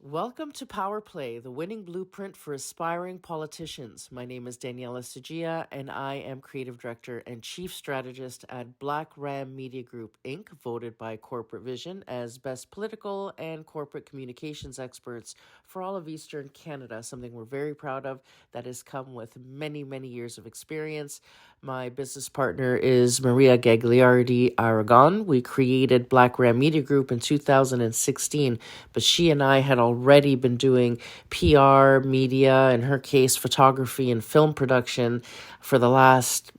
Welcome to Power Play, the winning blueprint for aspiring politicians. My name is Daniela Siggia, and I am Creative Director and Chief Strategist at Black Ram Media Group, Inc., voted by Corporate Vision as Best Political and Corporate Communications Experts for all of Eastern Canada, something we're very proud of that has come with many, many years of experience. My business partner is Maria Gagliardi Aragon. We created Black Ram Media Group in 2016, but she and I had already been doing PR, media, in her case, photography and film production for the last,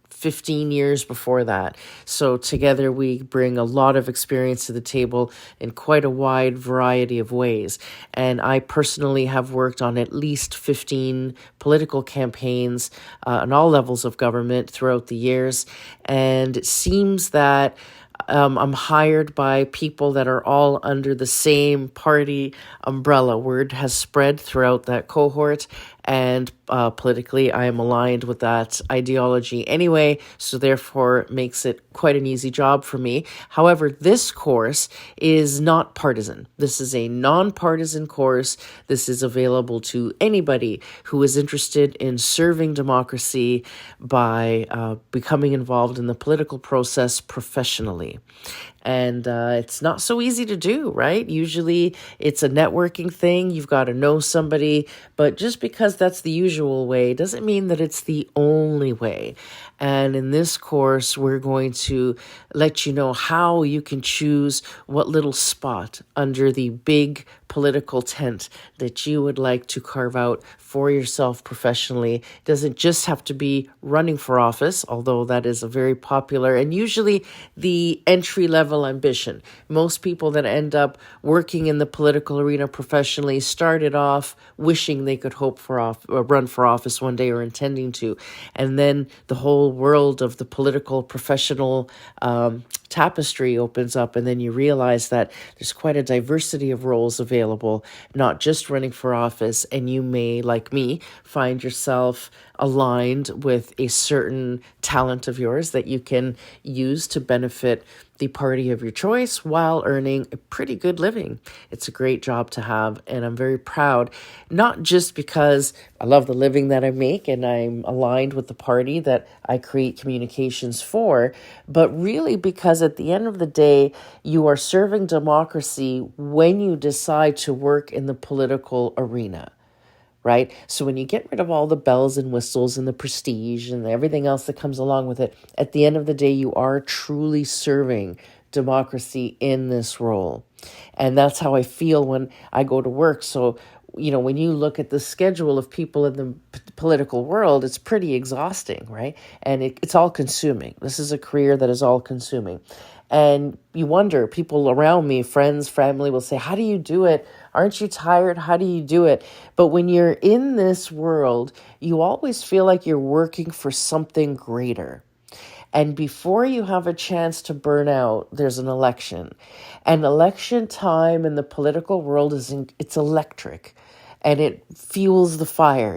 15 years before that. So together we bring a lot of experience to the table in quite a wide variety of ways. And I personally have worked on at least 15 political campaigns on all levels of government throughout the years. And it seems that I'm hired by people that are all under the same party umbrella. Word has spread throughout that cohort, and politically, I am aligned with that ideology anyway, so therefore it makes it quite an easy job for me. However, this course is not partisan. This is a nonpartisan course. This is available to anybody who is interested in serving democracy by becoming involved in the political process professionally. And it's not so easy to do, right? Usually it's a networking thing. You've got to know somebody. But just because that's the usual way doesn't mean that it's the only way. And in this course, we're going to let you know how you can choose what little spot under the big political tent that you would like to carve out for yourself professionally. It doesn't just have to be running for office, although that is a very popular and usually the entry level ambition. Most people that end up working in the political arena professionally started off wishing they could hope for run for office one day or intending to. And then the whole world of the political professional tapestry opens up, and then you realize that there's quite a diversity of roles available, not just running for office, and you may, like me, find yourself aligned with a certain talent of yours that you can use to benefit the party of your choice while earning a pretty good living. It's a great job to have, and I'm very proud, not just because I love the living that I make and I'm aligned with the party that I create communications for, but really because at the end of the day, you are serving democracy when you decide to work in the political arena. Right? So when you get rid of all the bells and whistles and the prestige and everything else that comes along with it, at the end of the day, you are truly serving democracy in this role. And that's how I feel when I go to work. So, when you look at the schedule of people in the political world, it's pretty exhausting, right? And it's all consuming. This is a career that is all consuming. And you wonder, people around me, friends, family will say, how do you do it? Aren't you tired? How do you do it? But when you're in this world, you always feel like you're working for something greater. And before you have a chance to burn out, there's an election. And election time in the political world it's electric. And it fuels the fire,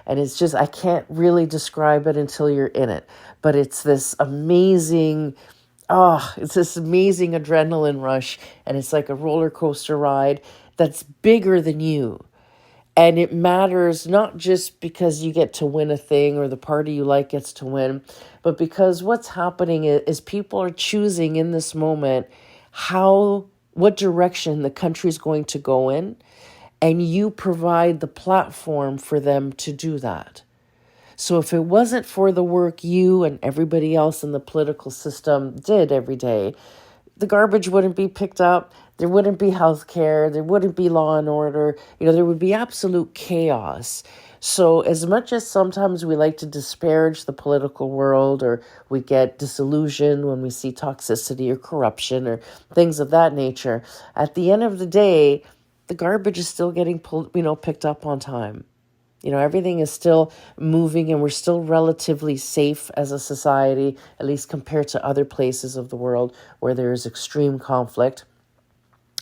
and it's just, I can't really describe it until you're in it. But it's this amazing adrenaline rush, and it's like a roller coaster ride that's bigger than you. And it matters not just because you get to win a thing or the party you like gets to win, but because what's happening is people are choosing in this moment what direction the country's going to go in, and you provide the platform for them to do that. So if it wasn't for the work you and everybody else in the political system did every day, the garbage wouldn't be picked up, there wouldn't be healthcare, there wouldn't be law and order, there would be absolute chaos. So as much as sometimes we like to disparage the political world, or we get disillusioned when we see toxicity or corruption or things of that nature, at the end of the day, the garbage is still getting picked up on time. Everything is still moving, and we're still relatively safe as a society, at least compared to other places of the world where there is extreme conflict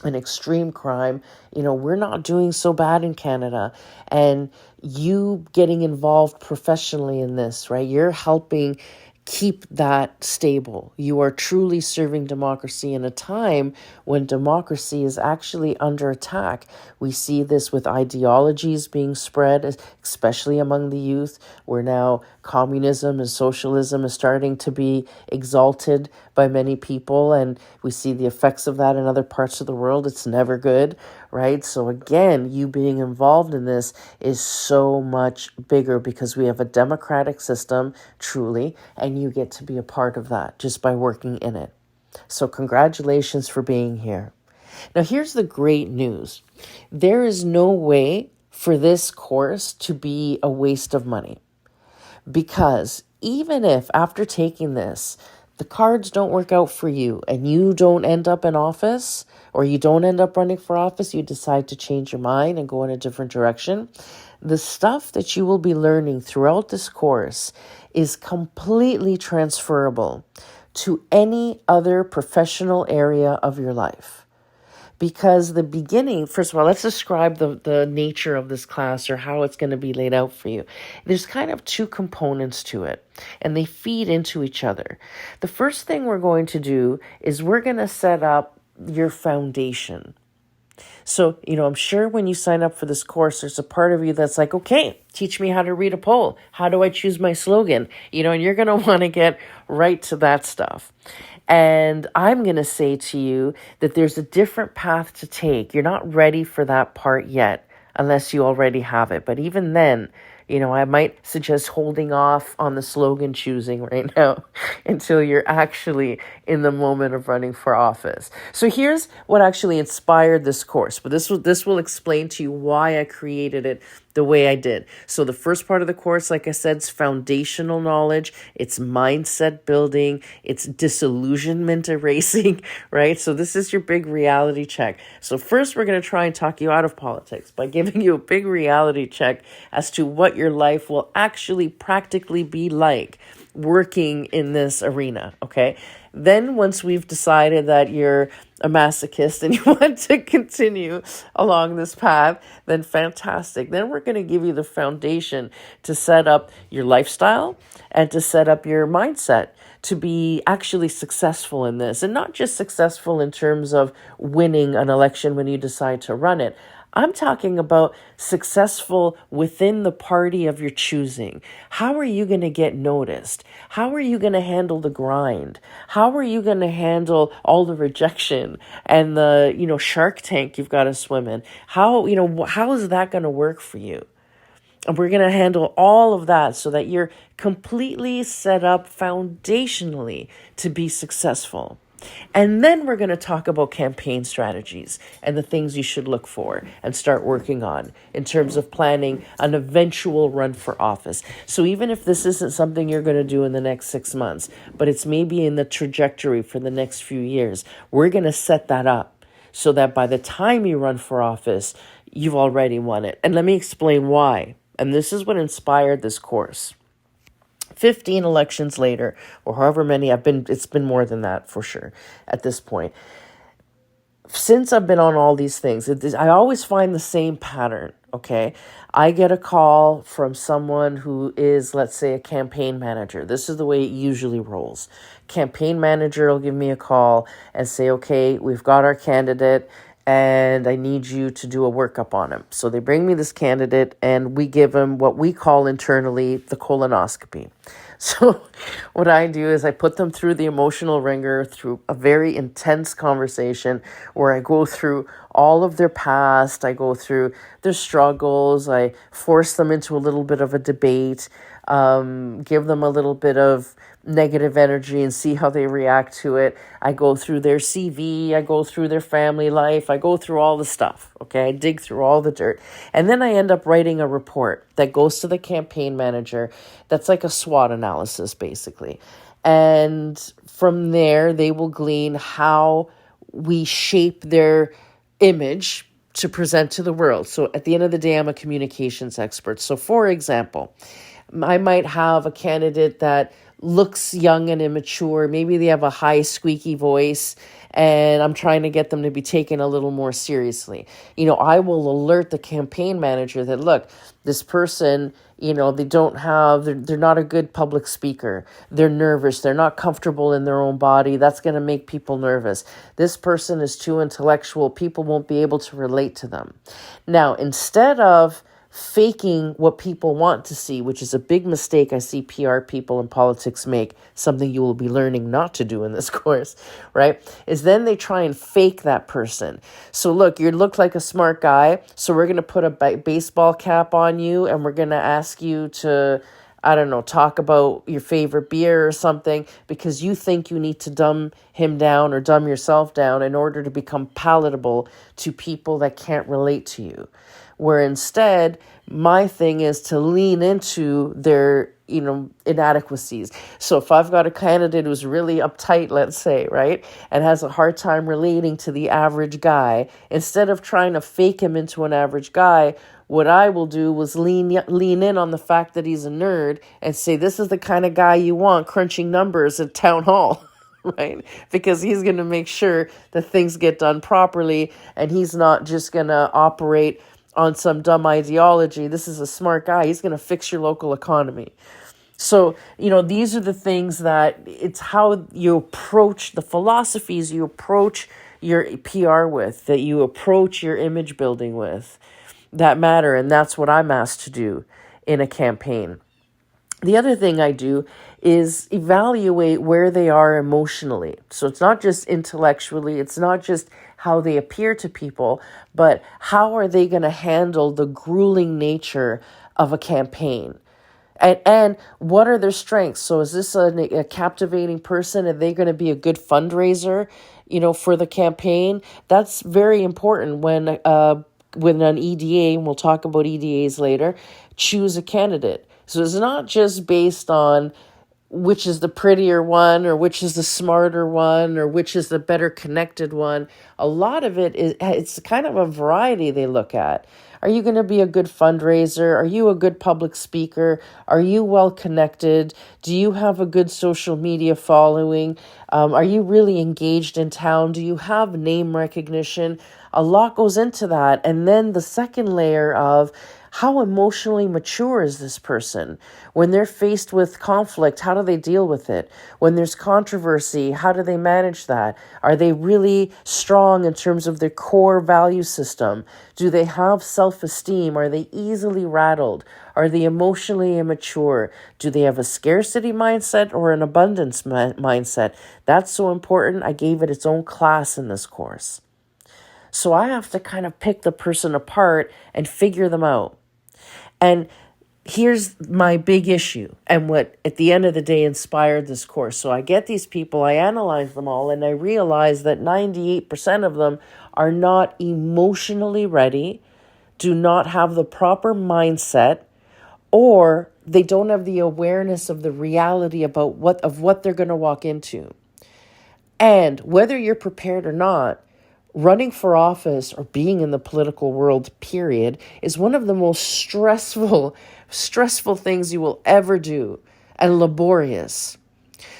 and extreme crime. We're not doing so bad in Canada. And you getting involved professionally in this, right? You're helping keep that stable. You are truly serving democracy in a time when democracy is actually under attack. We see this with ideologies being spread, especially among the youth, where now communism and socialism is starting to be exalted by many people, and we see the effects of that in other parts of the world. It's never good, right? So again, you being involved in this is so much bigger because we have a democratic system, truly, and you get to be a part of that just by working in it. So congratulations for being here. Now, here's the great news. There is no way for this course to be a waste of money, because even if after taking this, the cards don't work out for you and you don't end up in office, or you don't end up running for office, you decide to change your mind and go in a different direction, the stuff that you will be learning throughout this course is completely transferable to any other professional area of your life. Because the beginning, first of all, let's describe the nature of this class or how it's going to be laid out for you. There's kind of two components to it, and they feed into each other. The first thing we're going to do is we're going to set up your foundation. So, I'm sure when you sign up for this course, there's a part of you that's like, okay, teach me how to read a poll. How do I choose my slogan? And you're going to want to get right to that stuff. And I'm going to say to you that there's a different path to take. You're not ready for that part yet, unless you already have it. But even then, I might suggest holding off on the slogan choosing right now until you're actually in the moment of running for office. So here's what actually inspired this course. But this will explain to you why I created it the way I did. So the first part of the course, like I said, is foundational knowledge. It's mindset building. It's disillusionment erasing, right? So this is your big reality check. So first, we're going to try and talk you out of politics by giving you a big reality check as to what your life will actually practically be like working in this arena, okay? Then once we've decided that you're a masochist and you want to continue along this path, then fantastic. Then we're going to give you the foundation to set up your lifestyle and to set up your mindset to be actually successful in this. And not just successful in terms of winning an election when you decide to run it. I'm talking about successful within the party of your choosing. How are you going to get noticed? How are you going to handle the grind? How are you going to handle all the rejection and the, Shark Tank you've got to swim in? How is that going to work for you? And we're going to handle all of that so that you're completely set up foundationally to be successful. And then we're going to talk about campaign strategies and the things you should look for and start working on in terms of planning an eventual run for office. So even if this isn't something you're going to do in the next 6 months, but it's maybe in the trajectory for the next few years, we're going to set that up so that by the time you run for office, you've already won it. And let me explain why. And this is what inspired this course. 15 elections later, or however many it's been more than that for sure at this point. Since I've been on all these things, I always find the same pattern, okay? I get a call from someone who is, let's say, a campaign manager. This is the way it usually rolls. Campaign manager will give me a call and say, okay, we've got our candidate, and I need you to do a workup on him. So they bring me this candidate and we give him what we call internally the colonoscopy. So what I do is I put them through the emotional ringer, through a very intense conversation where I go through all of their past, I go through their struggles, I force them into a little bit of a debate, give them a little bit of negative energy and see how they react to it. I go through their CV, I go through their family life, I go through all the stuff, okay? I dig through all the dirt. And then I end up writing a report that goes to the campaign manager that's like a SWOT analysis, basically. And from there, they will glean how we shape their image to present to the world. So at the end of the day, I'm a communications expert. So for example, I might have a candidate that looks young and immature. Maybe they have a high squeaky voice, and I'm trying to get them to be taken a little more seriously. I will alert the campaign manager that, look, this person, they're not a good public speaker. They're nervous. They're not comfortable in their own body. That's going to make people nervous. This person is too intellectual. People won't be able to relate to them. Now, instead of faking what people want to see, which is a big mistake I see PR people in politics make, something you will be learning not to do in this course, right? Is then they try and fake that person. So look, you look like a smart guy, so we're going to put a baseball cap on you and we're going to ask you to, I don't know, talk about your favorite beer or something because you think you need to dumb him down or dumb yourself down in order to become palatable to people that can't relate to you. Where instead, my thing is to lean into their, inadequacies. So if I've got a candidate who's really uptight, let's say, right, and has a hard time relating to the average guy, instead of trying to fake him into an average guy, what I will do is lean in on the fact that he's a nerd and say, this is the kind of guy you want crunching numbers at town hall. Right? Because he's going to make sure that things get done properly and he's not just going to operate on some dumb ideology. This is a smart guy. He's going to fix your local economy. So, these are the things that it's how you approach the philosophies you approach your PR with, that you approach your image building with, that matter. And that's what I'm asked to do in a campaign. The other thing I do is evaluate where they are emotionally. So it's not just intellectually, it's not just how they appear to people, but how are they going to handle the grueling nature of a campaign? And what are their strengths? So is this a captivating person? Are they going to be a good fundraiser, for the campaign? That's very important when an EDA, and we'll talk about EDAs later, choose a candidate. So it's not just based on which is the prettier one or which is the smarter one or which is the better connected one. A lot of it's kind of a variety they look at. Are you going to be a good fundraiser? Are you a good public speaker? Are you well connected? Do you have a good social media following? Are you really engaged in town? Do you have name recognition? A lot goes into that. And then the second layer of how emotionally mature is this person? When they're faced with conflict, how do they deal with it? When there's controversy, how do they manage that? Are they really strong in terms of their core value system? Do they have self-esteem? Are they easily rattled? Are they emotionally immature? Do they have a scarcity mindset or an abundance mindset? That's so important. I gave it its own class in this course. So I have to kind of pick the person apart and figure them out. And here's my big issue and what at the end of the day inspired this course. So I get these people, I analyze them all, and I realize that 98% of them are not emotionally ready, do not have the proper mindset, or they don't have the awareness of the reality about what they're going to walk into. And whether you're prepared or not, running for office or being in the political world, period, is one of the most stressful things you will ever do, and laborious.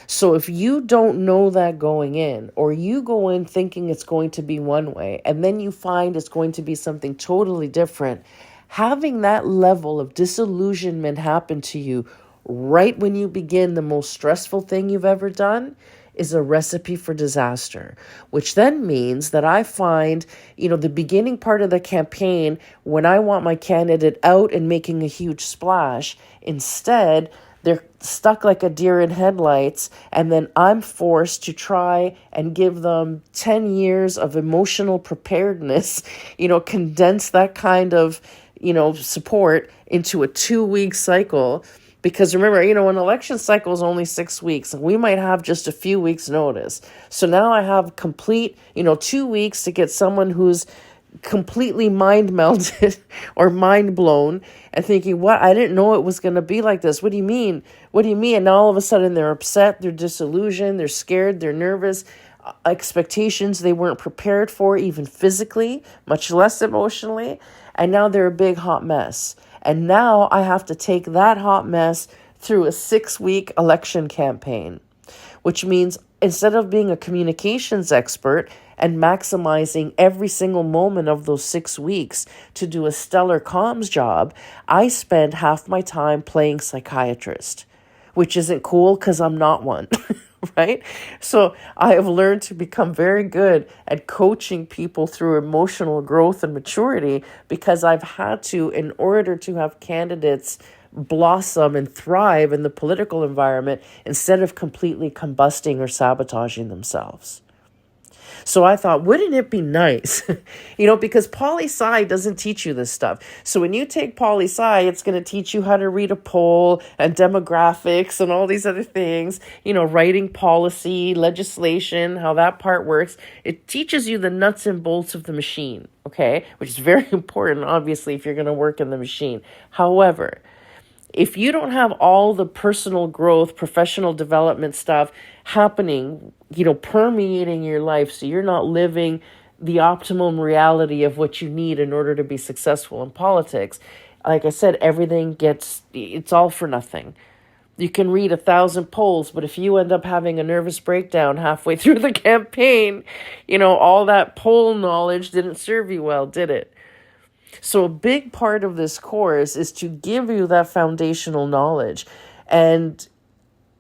So if you don't know that going in, or you go in thinking it's going to be one way, and then you find it's going to be something totally different, having that level of disillusionment happen to you right when you begin the most stressful thing you've ever done is a recipe for disaster, which then means that I find, the beginning part of the campaign, when I want my candidate out and making a huge splash, instead, they're stuck like a deer in headlights, and then I'm forced to try and give them 10 years of emotional preparedness, condense that kind of, support into a 2-week cycle. Because remember, an election cycle is only 6 weeks, and we might have just a few weeks notice. So now I have complete, 2 weeks to get someone who's completely mind melted or mind blown and thinking, what? I didn't know it was going to be like this. What do you mean? What do you mean? And now all of a sudden they're upset, they're disillusioned, they're scared, they're nervous. Expectations they weren't prepared for, even physically, much less emotionally. And now they're a big hot mess. And now I have to take that hot mess, through a 6-week election campaign, which means instead of being a communications expert and maximizing every single moment of those 6 weeks to do a stellar comms job, I spend half my time playing psychiatrist, which isn't cool because I'm not one, right? So I have learned to become very good at coaching people through emotional growth and maturity because I've had to, in order to have candidates blossom and thrive in the political environment instead of completely combusting or sabotaging themselves. So I thought, wouldn't it be nice? Because poli-sci doesn't teach you this stuff. So when you take poli-sci, it's going to teach you how to read a poll and demographics and all these other things, writing policy, legislation, how that part works. It teaches you the nuts and bolts of the machine, okay? Which is very important, obviously, if you're going to work in the machine. However, if you don't have all the personal growth, professional development stuff happening, permeating your life, so you're not living the optimum reality of what you need in order to be successful in politics, like I said, it's all for nothing. You can read 1,000 polls, but if you end up having a nervous breakdown halfway through the campaign, all that poll knowledge didn't serve you well, did it? So a big part of this course is to give you that foundational knowledge. And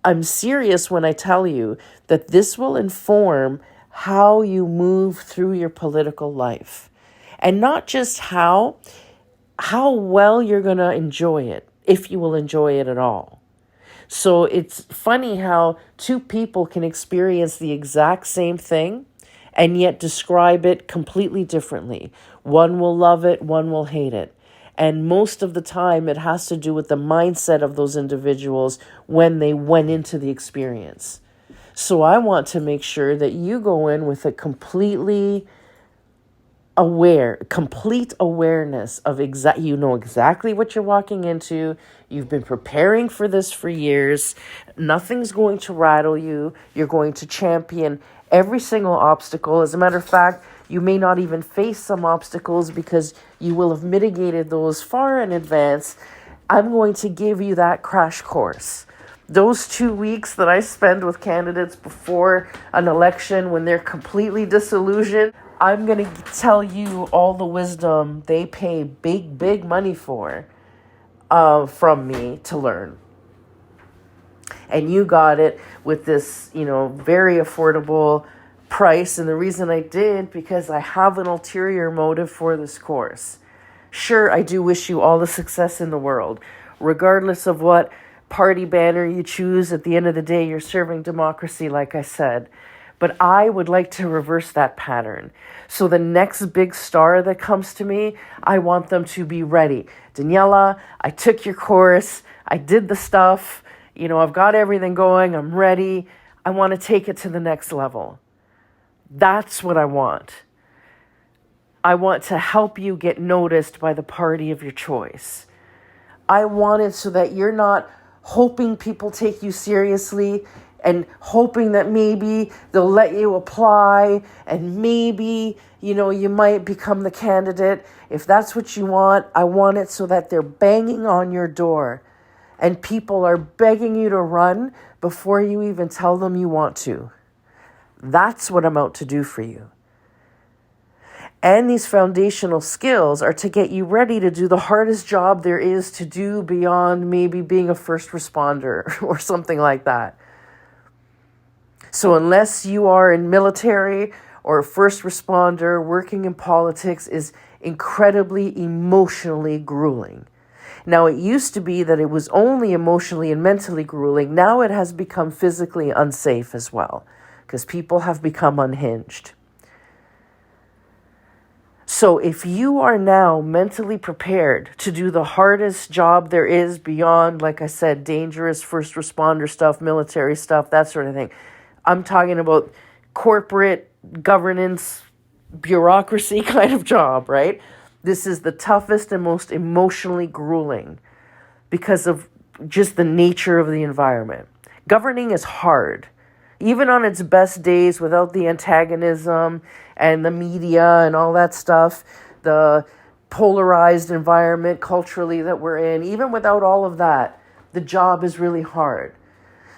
I'm serious when I tell you that this will inform how you move through your political life. And not just how well you're going to enjoy it, if you will enjoy it at all. So it's funny how two people can experience the exact same thing and yet describe it completely differently. One will love it, one will hate it. And most of the time, it has to do with the mindset of those individuals when they went into the experience. So I want to make sure that you go in with a complete awareness of exactly what you're walking into. You've been preparing for this for years. Nothing's going to rattle you. You're going to champion every single obstacle. As a matter of fact, you may not even face some obstacles because you will have mitigated those far in advance. I'm going to give you that crash course. Those 2 weeks that I spend with candidates before an election when they're completely disillusioned, I'm going to tell you all the wisdom they pay big money for from me to learn. And you got it with this, very affordable price. And the reason I did, because I have an ulterior motive for this course. Sure, I do wish you all the success in the world. Regardless of what party banner you choose, at the end of the day, you're serving democracy, like I said. But I would like to reverse that pattern. So the next big star that comes to me, I want them to be ready. Daniela, I took your course. I did the stuff. I've got everything going. I'm ready. I want to take it to the next level. That's what I want. I want to help you get noticed by the party of your choice. I want it so that you're not hoping people take you seriously and hoping that maybe they'll let you apply and maybe, you might become the candidate. If that's what you want, I want it so that they're banging on your door and people are begging you to run before you even tell them you want to. That's what I'm out to do for you. And these foundational skills are to get you ready to do the hardest job there is to do beyond maybe being a first responder or something like that. So unless you are in military or a first responder, working in politics is incredibly emotionally grueling. Now, it used to be that it was only emotionally and mentally grueling. Now it has become physically unsafe as well, because people have become unhinged. So if you are now mentally prepared to do the hardest job there is beyond, like I said, dangerous first responder stuff, military stuff, that sort of thing. I'm talking about corporate governance, bureaucracy kind of job, right? This is the toughest and most emotionally grueling because of just the nature of the environment. Governing is hard. Even on its best days, without the antagonism and the media and all that stuff, the polarized environment culturally that we're in, even without all of that, the job is really hard.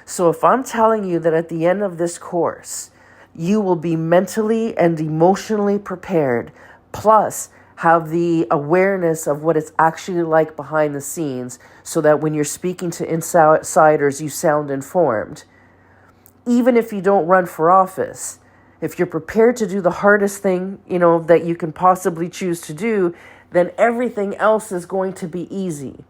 So if I'm telling you that at the end of this course, you will be mentally and emotionally prepared, plus have the awareness of what it's actually like behind the scenes, so that when you're speaking to insiders, you sound informed. Even if you don't run for office, if you're prepared to do the hardest thing, that you can possibly choose to do, then everything else is going to be easy.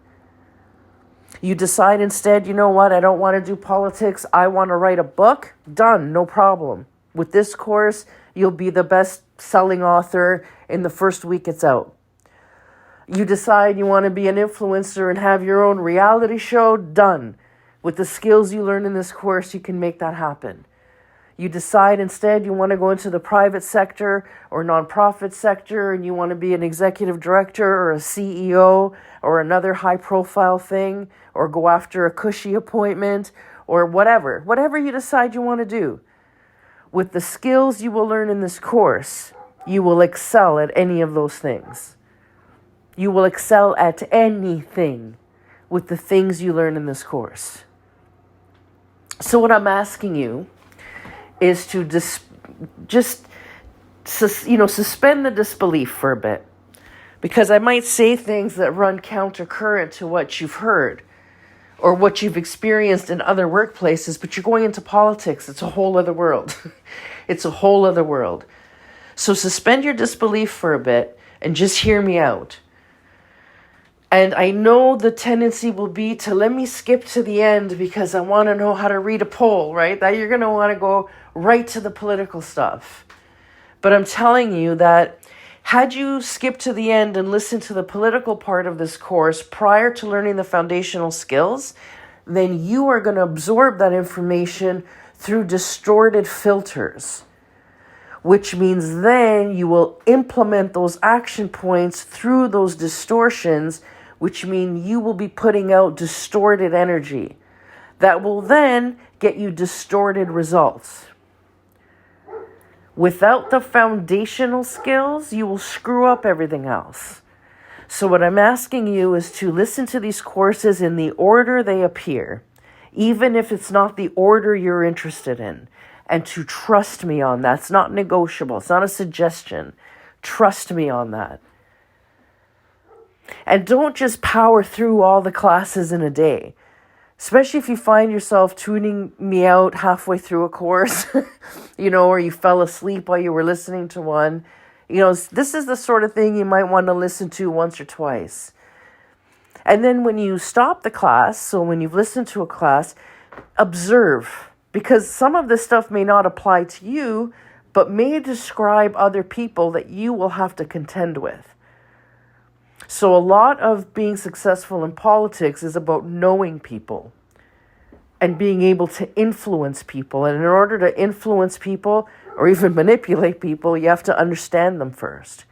You decide instead, you know what, I don't want to do politics, I want to write a book, done, no problem. With this course, you'll be the best-selling author in the first week it's out. You decide you want to be an influencer and have your own reality show, done. With the skills you learn in this course, you can make that happen. You decide instead you want to go into the private sector or nonprofit sector, and you want to be an executive director or a CEO or another high-profile thing, or go after a cushy appointment or whatever you decide you want to do. With the skills you will learn in this course, you will excel at any of those things. You will excel at anything with the things you learn in this course. So what I'm asking you is to suspend the disbelief for a bit. Because I might say things that run countercurrent to what you've heard or what you've experienced in other workplaces, but you're going into politics. It's a whole other world. It's a whole other world. So suspend your disbelief for a bit and just hear me out. And I know the tendency will be to let me skip to the end because I want to know how to read a poll, right? That you're going to want to go right to the political stuff. But I'm telling you that had you skipped to the end and listened to the political part of this course prior to learning the foundational skills, then you are going to absorb that information through distorted filters, which means then you will implement those action points through those distortions, which mean you will be putting out distorted energy that will then get you distorted results. Without the foundational skills, you will screw up everything else. So what I'm asking you is to listen to these courses in the order they appear, even if it's not the order you're interested in, and to trust me on that. It's not negotiable. It's not a suggestion. Trust me on that. And don't just power through all the classes in a day. Especially if you find yourself tuning me out halfway through a course, or you fell asleep while you were listening to one. This is the sort of thing you might want to listen to once or twice. And then when you stop the class, so when you've listened to a class, observe. Because some of this stuff may not apply to you, but may describe other people that you will have to contend with. So a lot of being successful in politics is about knowing people and being able to influence people. And in order to influence people or even manipulate people, you have to understand them first.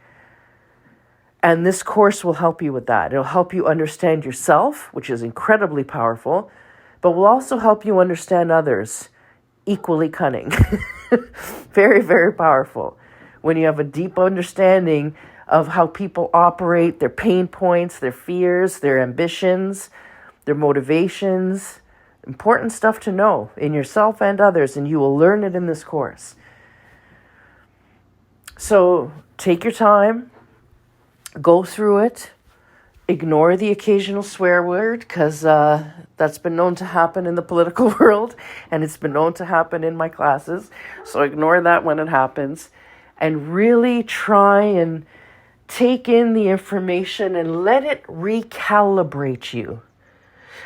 And this course will help you with that. It'll help you understand yourself, which is incredibly powerful, but will also help you understand others, equally cunning. Very, very powerful. When you have a deep understanding of how people operate, their pain points, their fears, their ambitions, their motivations. Important stuff to know in yourself and others, and you will learn it in this course. So take your time, go through it, ignore the occasional swear word, because that's been known to happen in the political world, and it's been known to happen in my classes. So ignore that when it happens, and really try and take in the information and let it recalibrate you.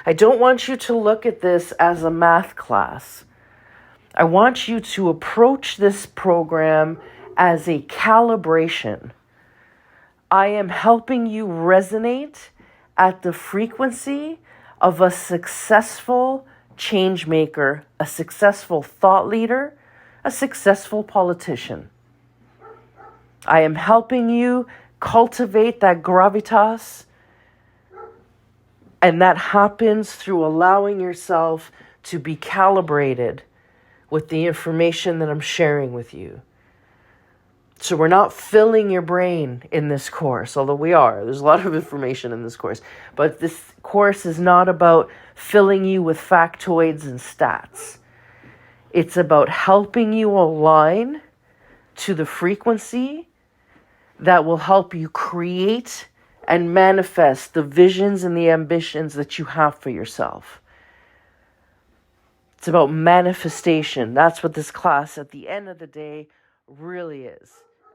I don't want you to look at this as a math class. I want you to approach this program as a calibration. I am helping you resonate at the frequency of a successful change maker, a successful thought leader, a successful politician. I am helping you cultivate that gravitas, and that happens through allowing yourself to be calibrated with the information that I'm sharing with you. So we're not filling your brain in this course, although we are. There's a lot of information in this course. But this course is not about filling you with factoids and stats. It's about helping you align to the frequency that will help you create and manifest the visions and the ambitions that you have for yourself. It's about manifestation. That's what this class at the end of the day really is,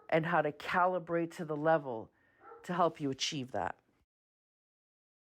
and how to calibrate to the level to help you achieve that.